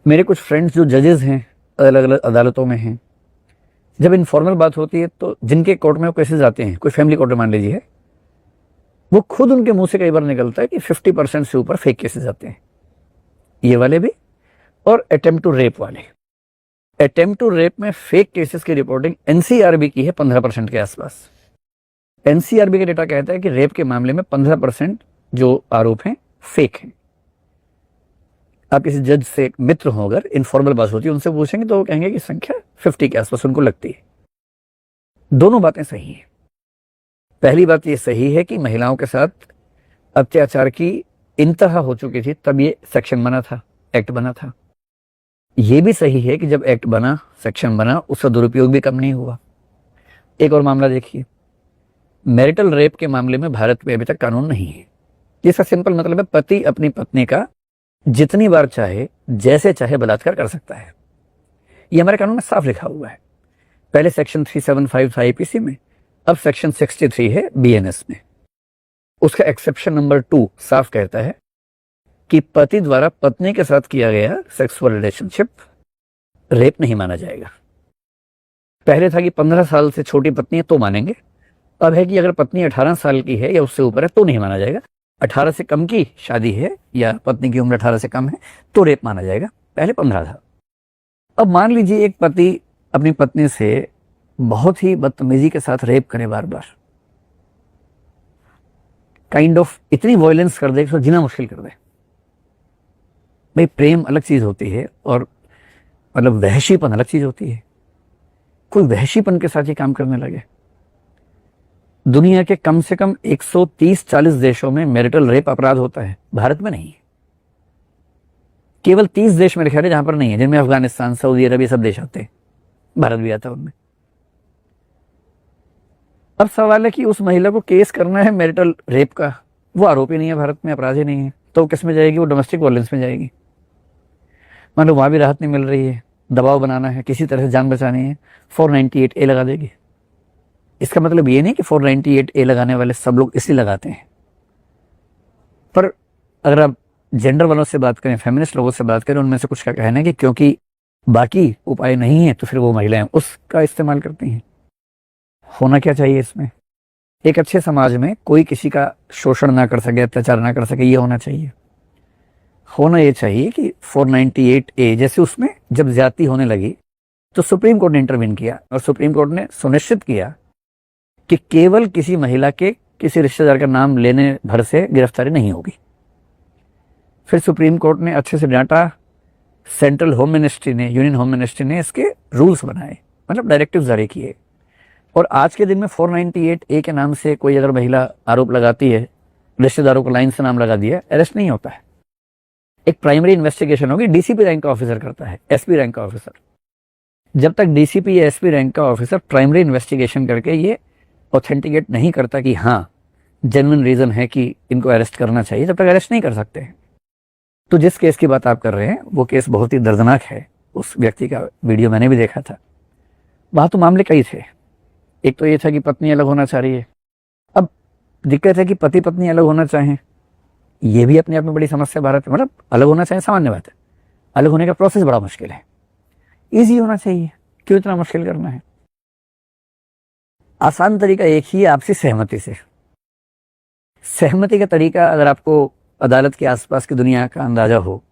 मेरे कुछ फ्रेंड्स जो जजेस हैं, अलग अलग अदालतों में हैं, जब इनफॉर्मल बात होती है तो जिनके कोर्ट में वो केसेस आते हैं, कोई फैमिली कोर्ट में मान लीजिए, वो खुद उनके मुंह से कई बार निकलता है कि 50% से ऊपर फेक केसेस आते हैं, ये वाले भी और अटेम्प्ट टू रेप वाले। अटेम्प्ट टू रेप में फेक केसेस की रिपोर्टिंग एनसीआरबी की है 15% के आसपास। एनसीआरबी का डेटा कहता है कि रेप के मामले में 15% जो आरोप हैं फेक हैं। आप किसी जज से मित्र हो, अगर इनफॉर्मल बात होती है, उनसे पूछेंगे तो वो कहेंगे कि संख्या 50 के आसपास उनको लगती है। दोनों बातें सही हैं। पहली बात ये सही है कि महिलाओं के साथ अत्याचार की इंतहा हो चुकी थी, तब ये सेक्शन बना था, एक्ट बना था। ये भी सही है कि जब एक्ट बना, सेक्शन बना, उसका दुरुपयोग भी कम नहीं हुआ। एक और मामला देखिए, मैरिटल रेप के मामले में भारत में अभी तक कानून नहीं है। इसका सिंपल मतलब है पति अपनी पत्नी का जितनी बार चाहे, जैसे चाहे बलात्कार कर सकता है। ये हमारे कानून में साफ लिखा हुआ है। पहले सेक्शन 375 था आईपीसी में, अब सेक्शन 63 है बीएनएस में। उसका एक्सेप्शन नंबर 2 साफ कहता है कि पति द्वारा पत्नी के साथ किया गया सेक्सुअल रिलेशनशिप रेप नहीं माना जाएगा। पहले था कि 15 साल से छोटी पत्नी है तो मानेंगे, अब है कि अगर पत्नी 18 साल की है या उससे ऊपर है तो नहीं माना जाएगा। 18 से कम की शादी है या पत्नी की उम्र 18 से कम है तो रेप माना जाएगा। पहले 15 था। अब मान लीजिए एक पति अपनी पत्नी से बहुत ही बदतमीजी के साथ रेप करे, बार बार काइंड ऑफ इतनी वायलेंस कर दे कि जीना मुश्किल कर दे। भाई प्रेम अलग चीज होती है और मतलब वहशीपन अलग चीज होती है। कोई वहशीपन के साथ ये काम करने लगे। दुनिया के कम से कम 130-40 देशों में मैरिटल रेप अपराध होता है, भारत में नहीं है। केवल 30 देश मेरे ख्याल है जहां पर नहीं है, जिनमें अफगानिस्तान, सऊदी अरब सब देश आते हैं, भारत भी आता है उनमें। अब सवाल है कि उस महिला को केस करना है मैरिटल रेप का, वो आरोपी नहीं है भारत में, अपराधी नहीं है, तो किस में जाएगी? वो डोमेस्टिक वायलेंस में जाएगी। मान लो वहां भी राहत नहीं मिल रही है, दबाव बनाना है, किसी तरह से जान बचानी है, 498A लगा देगी। इसका मतलब ये नहीं कि 498A लगाने वाले सब लोग इसलिए लगाते हैं, पर अगर आप जेंडर वालों से बात करें, फेमिनिस्ट लोगों से बात करें, उनमें से कुछ का कहना है कि क्योंकि बाकी उपाय नहीं है तो फिर वो महिलाएं उसका इस्तेमाल करती हैं। होना क्या चाहिए इसमें? एक अच्छे समाज में कोई किसी का शोषण ना कर सके, अत्याचार ना कर सके, ये होना चाहिए। होना ये चाहिए कि 498A जैसे उसमें जब ज्यादती होने लगी तो सुप्रीम कोर्ट ने इंटरवीन किया और सुप्रीम कोर्ट ने सुनिश्चित किया कि केवल किसी महिला के किसी रिश्तेदार का नाम लेने भर से गिरफ्तारी नहीं होगी। फिर सुप्रीम कोर्ट ने अच्छे से डांटा, सेंट्रल होम मिनिस्ट्री ने, यूनियन होम मिनिस्ट्री ने इसके रूल्स बनाए, मतलब डायरेक्टिव जारी किए। और आज के दिन में 498A के नाम से कोई अगर महिला आरोप लगाती है, रिश्तेदारों को लाइन से नाम लगा दिया, अरेस्ट नहीं होता है। एक प्राइमरी इन्वेस्टिगेशन होगी, डीसीपी रैंक का ऑफिसर करता है, एसपी रैंक का ऑफिसर। जब तक डीसीपी या एसपी रैंक का ऑफिसर प्राइमरी इन्वेस्टिगेशन करके ये ऑथेंटिकेट नहीं करता कि हाँ जेन्युइन रीजन है कि इनको अरेस्ट करना चाहिए, तब तक अरेस्ट नहीं कर सकते हैं। तो जिस केस की बात आप कर रहे हैं वो केस बहुत ही दर्दनाक है। उस व्यक्ति का वीडियो मैंने भी देखा था। वहां तो मामले कई थे। एक तो ये था कि पत्नी अलग होना चाह रही है। अब दिक्कत है कि पति पत्नी अलग होना चाहें, ये भी अपने आप में बड़ी समस्या भारत में। मतलब अलग होना चाहिए सामान्य बात है, अलग होने का प्रोसेस बड़ा मुश्किल है। ईजी होना चाहिए, क्यों इतना मुश्किल करना है? आसान तरीका एक ही है, आपसी सहमति से। सहमति का तरीका अगर आपको अदालत के आसपास की दुनिया का अंदाजा हो,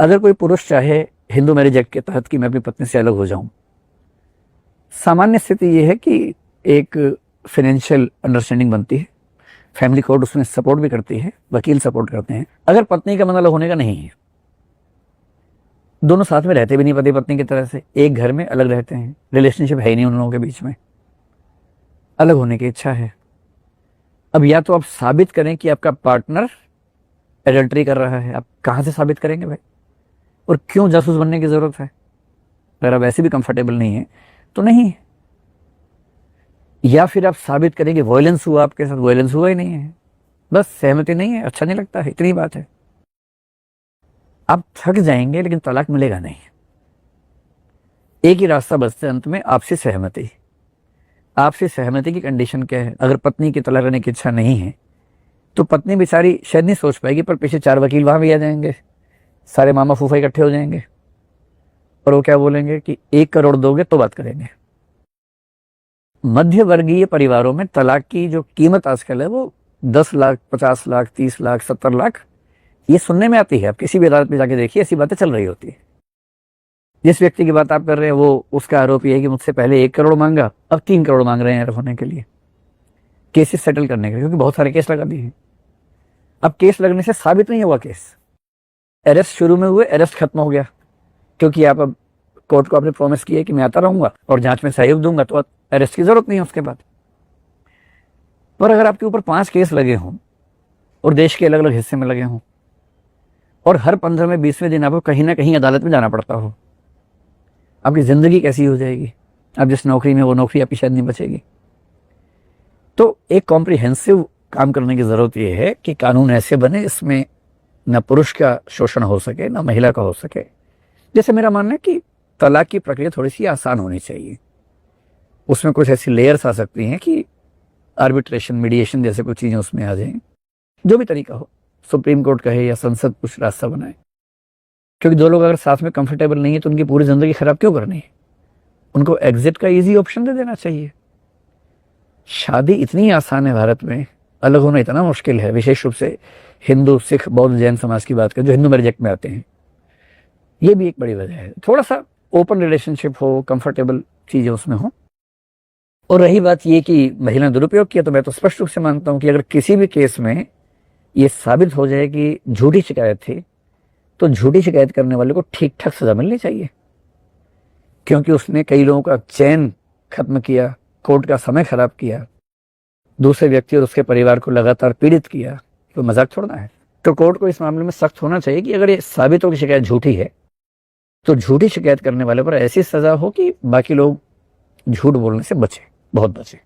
अगर कोई पुरुष चाहे हिंदू मैरिज एक्ट के तहत कि मैं अपनी पत्नी से अलग हो जाऊं, सामान्य स्थिति यह है कि एक फाइनेंशियल अंडरस्टैंडिंग बनती है, फैमिली कोर्ट उसमें सपोर्ट भी करती है, वकील सपोर्ट करते हैं। अगर पत्नी का मन अलग होने का नहीं है, दोनों साथ में रहते भी नहीं पति पत्नी की तरह से, एक घर में अलग रहते हैं, रिलेशनशिप है ही नहीं उन लोगों के बीच में, अलग होने की इच्छा है। अब या तो आप साबित करें कि आपका पार्टनर एडल्ट्री कर रहा है, आप कहां से साबित करेंगे भाई? और क्यों जासूस बनने की जरूरत है? अगर आप ऐसे भी कंफर्टेबल नहीं है तो नहीं है। या फिर आप साबित करें कि वायलेंस हुआ आपके साथ, वायलेंस हुआ ही नहीं है, बस सहमति नहीं है, अच्छा नहीं लगता है, इतनी बात है। आप थक जाएंगे लेकिन तलाक मिलेगा नहीं। एक ही रास्ता बचता है अंत में, आपसी सहमति। आपसी सहमति की कंडीशन क्या है? अगर पत्नी की तलाक लेने की इच्छा नहीं है तो पत्नी बेचारी शायद नहीं सोच पाएगी, पर पीछे 4 वकील वहां भी आ जाएंगे, सारे मामा फूफा इकट्ठे हो जाएंगे और वो क्या बोलेंगे कि 1 करोड़ दोगे तो बात करेंगे। मध्य वर्गीय परिवारों में तलाक की जो कीमत आजकल है वो 10 लाख, 50 लाख, 30 लाख, 70 लाख ये सुनने में आती है। आप किसी भी अदालत में जाके देखिए, ऐसी बातें चल रही होती है। जिस व्यक्ति की बात आप कर रहे हैं वो, उसका आरोप ये है कि मुझसे पहले 1 करोड़ मांगा, अब 3 करोड़ मांग रहे हैं होने के लिए, केसेस सेटल करने के लिए, क्योंकि बहुत सारे केस लगा दिए हैं। अब केस लगने से साबित नहीं हुआ केस, अरेस्ट शुरू में हुए, अरेस्ट खत्म हो गया, क्योंकि आप अब कोर्ट को आपने प्रॉमिस किया कि मैं आता रहूंगा और जांच में सहयोग दूंगा, तो अरेस्ट की जरूरत नहीं है उसके बाद। पर अगर आपके ऊपर 5 केस लगे हों और देश के अलग अलग हिस्से में लगे हों और हर 15वें 20वें दिन आपको कहीं ना कहीं अदालत में जाना पड़ता हो, आपकी जिंदगी कैसी हो जाएगी? आप जिस नौकरी में, वो नौकरी आपकी शायद नहीं बचेगी। तो एक कॉम्प्रिहेंसिव काम करने की जरूरत यह है कि कानून ऐसे बने इसमें न पुरुष का शोषण हो सके, न महिला का हो सके। जैसे मेरा मानना है कि तलाक की प्रक्रिया थोड़ी सी आसान होनी चाहिए, उसमें कुछ ऐसी लेयर्स आ सकती हैं कि आर्बिट्रेशन, मीडिएशन जैसे कुछ चीजें उसमें आ जाएं। जो भी तरीका हो, सुप्रीम कोर्ट कहे या संसद कुछ रास्ता बनाए, क्योंकि दो लोग अगर साथ में कंफर्टेबल नहीं है तो उनकी पूरी जिंदगी खराब क्यों करनी है? उनको एग्जिट का इजी ऑप्शन दे देना चाहिए। शादी इतनी आसान है भारत में, अलग होना इतना मुश्किल है, विशेष रूप से हिंदू, सिख, बौद्ध, जैन समाज की बात करें जो हिंदू मैरिज एक्ट में आते हैं। ये भी एक बड़ी वजह है। थोड़ा सा ओपन रिलेशनशिप हो, कंफर्टेबल चीजें उसमें हो। और रही बात ये कि महिला ने दुरुपयोग किया, तो मैं तो स्पष्ट रूप से मानता हूं कि अगर किसी भी केस में ये साबित हो जाए कि झूठी शिकायत थी, तो झूठी शिकायत करने वाले को ठीक ठाक सजा मिलनी चाहिए, क्योंकि उसने कई लोगों का चैन खत्म किया, कोर्ट का समय खराब किया, दूसरे व्यक्ति और उसके परिवार को लगातार पीड़ित किया। तो मजाक छोड़ना है। तो कोर्ट को इस मामले में सख्त होना चाहिए कि अगर ये साबित हो कि शिकायत झूठी है, तो झूठी शिकायत करने वाले पर ऐसी सजा हो कि बाकी लोग झूठ बोलने से बचे, बहुत बचे।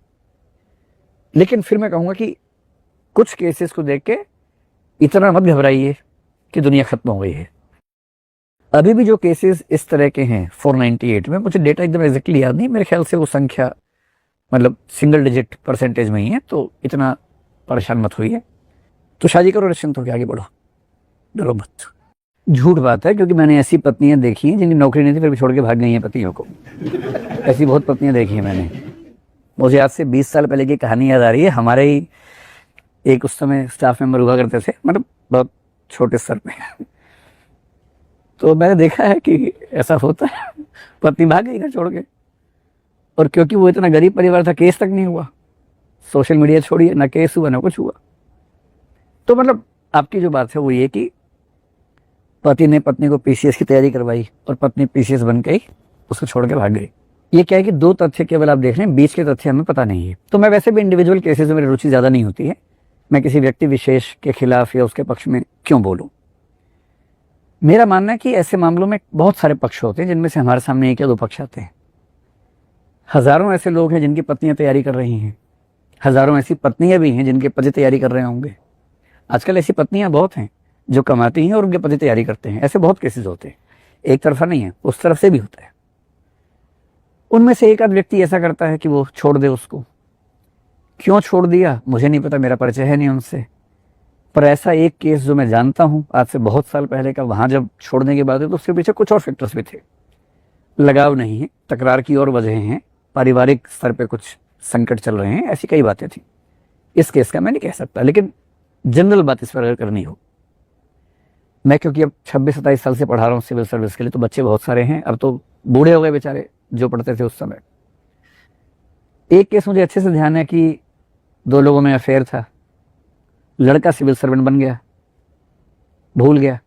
लेकिन फिर मैं कहूंगा कि कुछ केसेस को देख के इतना मत घबराइए कि दुनिया खत्म हो गई है। अभी भी जो केसेस इस तरह के हैं 498 में, मुझे डेटा एकदम एग्जैक्टली याद नहीं, मेरे ख्याल से वो संख्या मतलब सिंगल डिजिट परसेंटेज में ही है, तो इतना परेशान मत होइए। तो शादी करो, निश्चिंत होकर आगे बढ़ो, डरो मत। झूठ बात है, क्योंकि मैंने ऐसी पत्नियां देखी हैं जिनकी नौकरी नहीं थी फिर भी छोड़ के भाग गई हैं पतियों को। ऐसी बहुत पत्नियां देखी हैं मैंने। मुझे आज से 20 साल पहले की कहानी याद आ रही है। हमारे ही एक उस समय स्टाफ मेंबर हुआ करते थे, मतलब बहुत छोटे स्तर पे। तो मैंने देखा है कि ऐसा होता है, पत्नी भाग गई घर छोड़ के, और क्योंकि वो इतना गरीब परिवार था केस तक नहीं हुआ। सोशल मीडिया छोड़िए, ना केस हुआ ना कुछ हुआ। तो मतलब आपकी जो बात है वो ये कि पति ने पत्नी को पीसीएस की तैयारी करवाई और पत्नी पीसीएस बन गई, उसको छोड़ के भाग गई। ये क्या है कि 2 तथ्य केवल आप देख रहे हैं, बीच के तथ्य हमें पता नहीं है। तो मैं वैसे भी इंडिविजुअल केसेस में मेरी रुचि ज्यादा नहीं होती है, मैं किसी व्यक्ति विशेष के खिलाफ या उसके पक्ष में क्यों बोलूं। मेरा मानना है कि ऐसे मामलों में बहुत सारे पक्ष होते हैं, जिनमें से हमारे सामने 1 या 2 पक्ष आते हैं। हजारों ऐसे लोग हैं जिनकी पत्नियां तैयारी कर रही हैं, हजारों ऐसी पत्नियां भी हैं जिनके पति तैयारी कर रहे होंगे। आजकल ऐसी पत्नियां बहुत हैं जो कमाती हैं और उनके पति तैयारी करते हैं। ऐसे बहुत केसेस होते हैं, एक तरफा नहीं है, उस तरफ से भी होता है। उनमें से एक आध व्यक्ति ऐसा करता है कि वो छोड़ दे उसको। क्यों छोड़ दिया मुझे नहीं पता, मेरा परिचय है नहीं उनसे। पर ऐसा एक केस जो मैं जानता हूं आज से बहुत साल पहले का, वहां जब छोड़ने की बात है तो उसके पीछे कुछ और फैक्टर्स भी थे। लगाव नहीं है, तकरार की और वजह हैं, पारिवारिक स्तर पे कुछ संकट चल रहे हैं, ऐसी कई बातें थी। इस केस का मैं नहीं कह सकता, लेकिन जनरल बात इस पर अगर करनी हो, मैं क्योंकि अब 26-27 साल से पढ़ा रहा हूँ सिविल सर्विस के लिए, तो बच्चे बहुत सारे हैं, अब तो बूढ़े हो गए बेचारे जो पढ़ते थे उस समय। एक केस मुझे अच्छे से ध्यान है कि 2 लोगों में अफेयर था, लड़का सिविल सर्वेंट बन गया, भूल गया,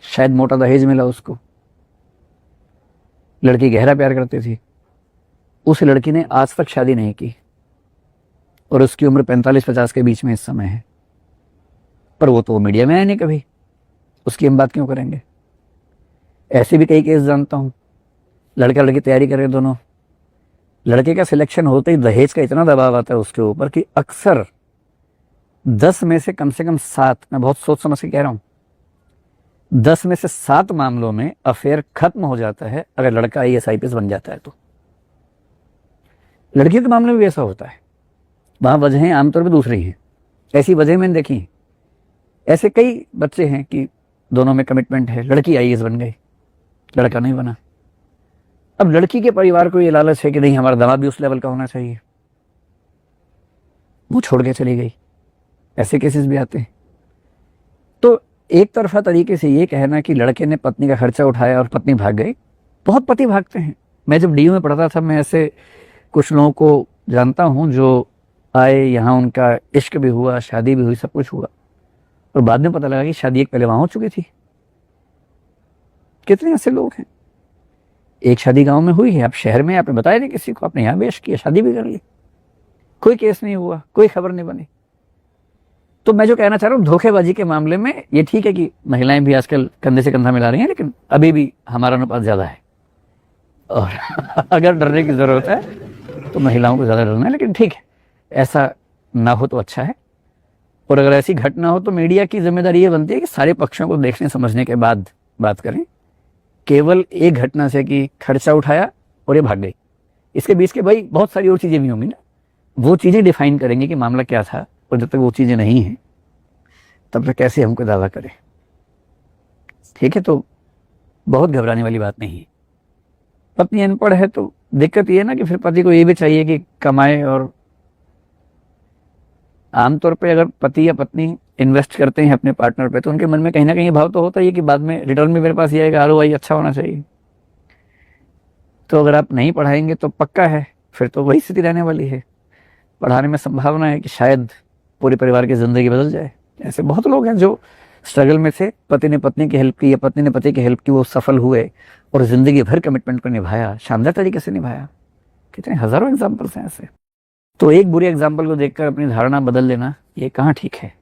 शायद मोटा दहेज मिला उसको, लड़की गहरा प्यार करती थी। उस लड़की ने आज तक शादी नहीं की और उसकी उम्र 45-50 के बीच में इस समय है, पर वो तो मीडिया में आया नहीं कभी, उसकी हम बात क्यों करेंगे। ऐसे भी कई केस जानता हूं, लड़का लड़की तैयारी कर रहे दोनों, लड़के का सिलेक्शन होते ही दहेज का इतना दबाव आता है उसके ऊपर कि अक्सर 10 में से कम 7, मैं बहुत सोच समझ के कह रहा हूं, 10 में से 7 मामलों में अफेयर खत्म हो जाता है अगर लड़का IAS IPS बन जाता है। तो लड़की के मामले में भी ऐसा होता है, वहां वजहें आमतौर पर दूसरी हैं। ऐसी वजह मैंने देखी, ऐसे कई बच्चे हैं कि दोनों में कमिटमेंट है, लड़की आईएएस बन गई, लड़का नहीं बना। अब लड़की के परिवार को ये लालच है कि नहीं हमारा दामाद भी उस लेवल का होना चाहिए, वो छोड़ के चली गई। ऐसे केसेस भी आते हैं। तो एक तरफा तरीके से ये कहना कि लड़के ने पत्नी का खर्चा उठाया और पत्नी भाग गई, बहुत पति भागते हैं। मैं जब डीयू में पढ़ता था, मैं ऐसे कुछ लोगों को जानता हूँ जो आए यहाँ, उनका इश्क भी हुआ, शादी भी हुई, सब कुछ हुआ, और बाद में पता लगा कि शादी एक पहले वहां हो चुकी थी। कितने ऐसे लोग हैं। एक शादी गांव में हुई है, आप शहर में, आपने बताया नहीं किसी को, आपने यहाँ भी इश्क किया, शादी भी कर ली, कोई केस नहीं हुआ, कोई खबर नहीं बनी। तो मैं जो कहना चाह रहा हूँ, धोखेबाजी के मामले में ये ठीक है कि महिलाएं भी आजकल कंधे से कंधा मिला रही हैं, लेकिन अभी भी हमारा अनुपात ज्यादा है, और अगर डरने की जरूरत है तो महिलाओं को ज्यादा डरना है, लेकिन ठीक है, ऐसा ना हो तो अच्छा है। और अगर ऐसी घटना हो तो मीडिया की जिम्मेदारी ये बनती है कि सारे पक्षों को देखने समझने के बाद बात करें। केवल एक घटना से कि खर्चा उठाया और ये भाग गई, इसके बीच के भाई बहुत सारी और चीजें भी होंगी ना, वो चीजें डिफाइन करेंगे कि मामला क्या था, और जब तक वो चीजें नहीं हैं तब तक कैसे हमको दावा करें। ठीक है, तो बहुत घबराने वाली बात नहीं है। पत्नी अनपढ़ है तो दिक्कत ये है ना कि फिर पति को ये भी चाहिए कि कमाए, और आमतौर पे अगर पति या पत्नी इन्वेस्ट करते हैं अपने पार्टनर पे तो उनके मन में कहीं ना कहीं भाव तो होता ही है कि बाद में रिटर्न में मेरे पास ये आएगा, आरओआई अच्छा होना चाहिए। तो अगर आप नहीं पढ़ाएंगे तो पक्का है फिर तो वही स्थिति रहने वाली है। पढ़ाने में संभावना है कि शायद पूरे परिवार की जिंदगी बदल जाए। ऐसे बहुत लोग हैं जो स्ट्रगल में थे, पति ने पत्नी की हेल्प की या पत्नी ने पति की हेल्प की, वो सफल हुए और जिंदगी भर कमिटमेंट को निभाया, शानदार तरीके से निभाया। कितने हजारों एग्जाम्पल्स हैं ऐसे। तो एक बुरे एग्जाम्पल को देखकर अपनी धारणा बदल लेना ये कहाँ ठीक है।